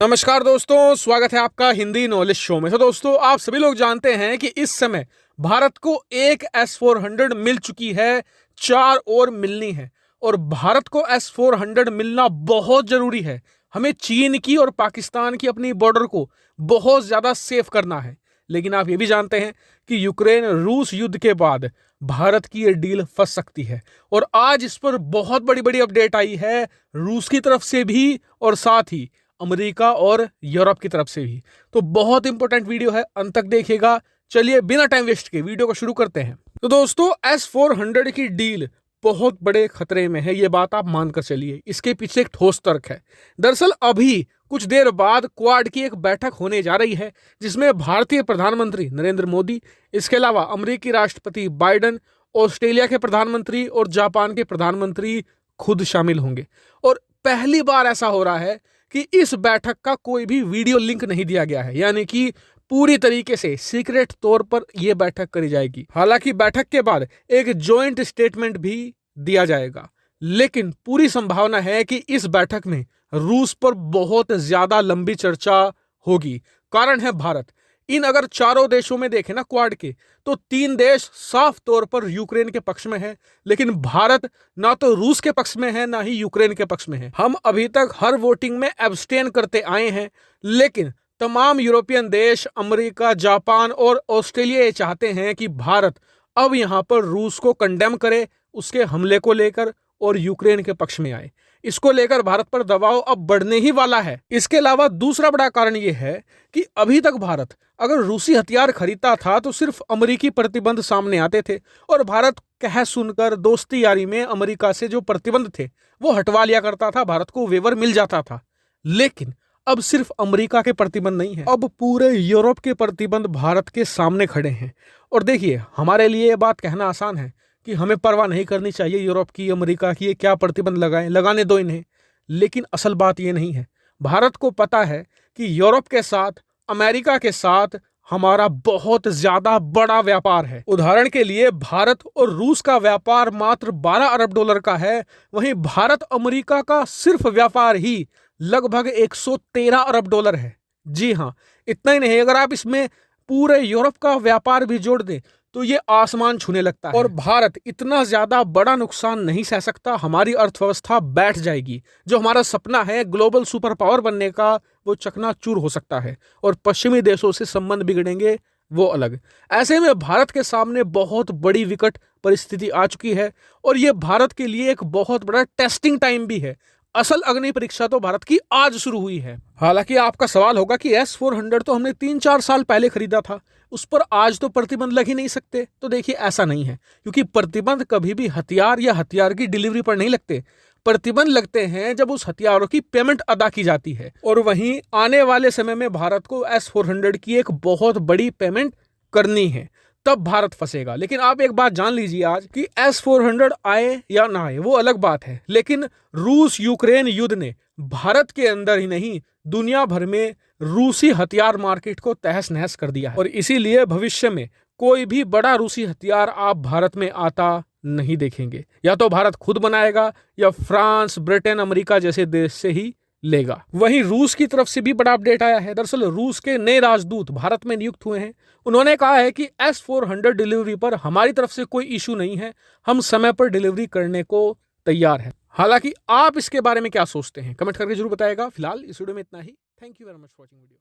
नमस्कार दोस्तों, स्वागत है आपका हिंदी नॉलेज शो में। तो दोस्तों, आप सभी लोग जानते हैं कि इस समय भारत को एक S-400 मिल चुकी है, 4 और मिलनी है। और भारत को S-400 मिलना बहुत जरूरी है। हमें चीन की और पाकिस्तान की अपनी बॉर्डर को बहुत ज्यादा सेफ करना है। लेकिन आप ये भी जानते हैं कि यूक्रेन रूस युद्ध के बाद भारत की ये डील फंस सकती है। और आज इस पर बहुत बड़ी बड़ी अपडेट आई है, रूस की तरफ से भी और साथ ही अमेरिका और यूरोप की तरफ से भी। तो बहुत इंपॉर्टेंट वीडियो है, अंत तक देखिएगा। चलिए बिना टाइम वेस्ट के वीडियो को शुरू करते हैं। तो दोस्तों, S-400 की डील बहुत बड़े खतरे में है, ये बात आप मानकर चलिए। इसके पीछे एक ठोस तर्क है। दरअसल अभी कुछ देर बाद क्वाड की एक बैठक होने जा रही है, जिसमें भारतीय प्रधानमंत्री नरेंद्र मोदी, इसके अलावा अमेरिकी राष्ट्रपति बाइडेन, ऑस्ट्रेलिया के प्रधानमंत्री और जापान के प्रधानमंत्री खुद शामिल होंगे। और पहली बार ऐसा हो रहा है कि इस बैठक का कोई भी वीडियो लिंक नहीं दिया गया है, यानी कि पूरी तरीके से सीक्रेट तौर पर यह बैठक करी जाएगी। हालांकि बैठक के बाद एक जॉइंट स्टेटमेंट भी दिया जाएगा, लेकिन पूरी संभावना है कि इस बैठक में रूस पर बहुत ज्यादा लंबी चर्चा होगी। कारण है भारत। इन अगर चारों देशों में देखें ना क्वाड के, तो 3 देश साफ तौर पर यूक्रेन के पक्ष में है, लेकिन भारत ना तो रूस के पक्ष में है ना ही यूक्रेन के पक्ष में है। हम अभी तक हर वोटिंग में एब्सटेन करते आए हैं, लेकिन तमाम यूरोपियन देश, अमेरिका, जापान और ऑस्ट्रेलिया ये चाहते हैं कि भारत अब यहां पर रूस को कंडेम करे, उसके हमले को लेकर, और यूक्रेन के पक्ष में आए। इसको लेकर भारत पर दबाव अब बढ़ने ही वाला है। इसके अलावा दूसरा बड़ा कारण यह है कि अभी तक भारत अगर रूसी हथियार खरीदता था तो सिर्फ अमेरिकी प्रतिबंध सामने आते थे, और भारत कह सुनकर दोस्ती यारी में अमेरिका से जो प्रतिबंध थे वो हटवा लिया करता था, भारत को वेवर मिल जाता था। लेकिन अब सिर्फ अमेरिका के प्रतिबंध नहीं है, अब पूरे यूरोप के प्रतिबंध भारत के सामने खड़े हैं। और देखिए, हमारे लिए ये बात कहना आसान है कि हमें परवाह नहीं करनी चाहिए यूरोप की, अमेरिका की, ये क्या प्रतिबंध लगाएं, लगाने दो इन्हें। लेकिन असल बात ये नहीं है। भारत को पता है कि यूरोप के साथ, अमेरिका के साथ हमारा बहुत ज्यादा बड़ा व्यापार है। उदाहरण के लिए, भारत और रूस का व्यापार मात्र $12 अरब का है, वहीं भारत अमेरिका का सिर्फ व्यापार ही लगभग $113 अरब है। जी हाँ, इतना ही नहीं, अगर आप इसमें पूरे यूरोप का व्यापार भी जोड़ दें तो ये आसमान छूने लगता है। और भारत इतना ज्यादा बड़ा नुकसान नहीं सह सकता, हमारी अर्थव्यवस्था बैठ जाएगी। जो हमारा सपना है ग्लोबल सुपर पावर बनने का, वो चकनाचूर हो सकता है, और पश्चिमी देशों से संबंध बिगड़ेंगे वो अलग। ऐसे में भारत के सामने बहुत बड़ी विकट परिस्थिति आ चुकी है, और ये भारत के लिए एक बहुत बड़ा टेस्टिंग टाइम भी है। असल अग्नि परीक्षा तो भारत की आज शुरू हुई है। हालांकि आपका सवाल होगा कि S-400 तो हमने 3-4 साल पहले खरीदा था, उस पर आज तो प्रतिबंध लग ही नहीं सकते। तो देखिए, ऐसा नहीं है, क्योंकि प्रतिबंध कभी भी हथियार या हथियार की डिलीवरी पर नहीं लगते। प्रतिबंध लगते हैं जब उस हथियारों की पेमेंट अदा की जाती है, और वहीं आने वाले समय में भारत को S-400 की एक बहुत बड़ी पेमेंट करनी है, तब भारत फंसेगा। लेकिन आप एक बात जान लीजिए आज कि S-400 आए या ना आए वो अलग बात है, लेकिन रूस यूक्रेन युद्ध ने भारत के अंदर ही नहीं, दुनिया भर में रूसी हथियार मार्केट को तहस नहस कर दिया है। और इसीलिए भविष्य में कोई भी बड़ा रूसी हथियार आप भारत में आता नहीं देखेंगे। या तो भारत खुद बनाएगा, या फ्रांस, ब्रिटेन, अमेरिका जैसे देश से ही लेगा। वहीं रूस की तरफ से भी बड़ा अपडेट आया है। दरअसल रूस के नए राजदूत भारत में नियुक्त हुए हैं। उन्होंने कहा है कि S-400 डिलीवरी पर हमारी तरफ से कोई इशू नहीं है, हम समय पर डिलीवरी करने को तैयार हैं। हालांकि आप इसके बारे में क्या सोचते हैं, कमेंट करके जरूर बताएगा। फिलहाल इस वीडियो में इतना ही। Thank you very much for watching video.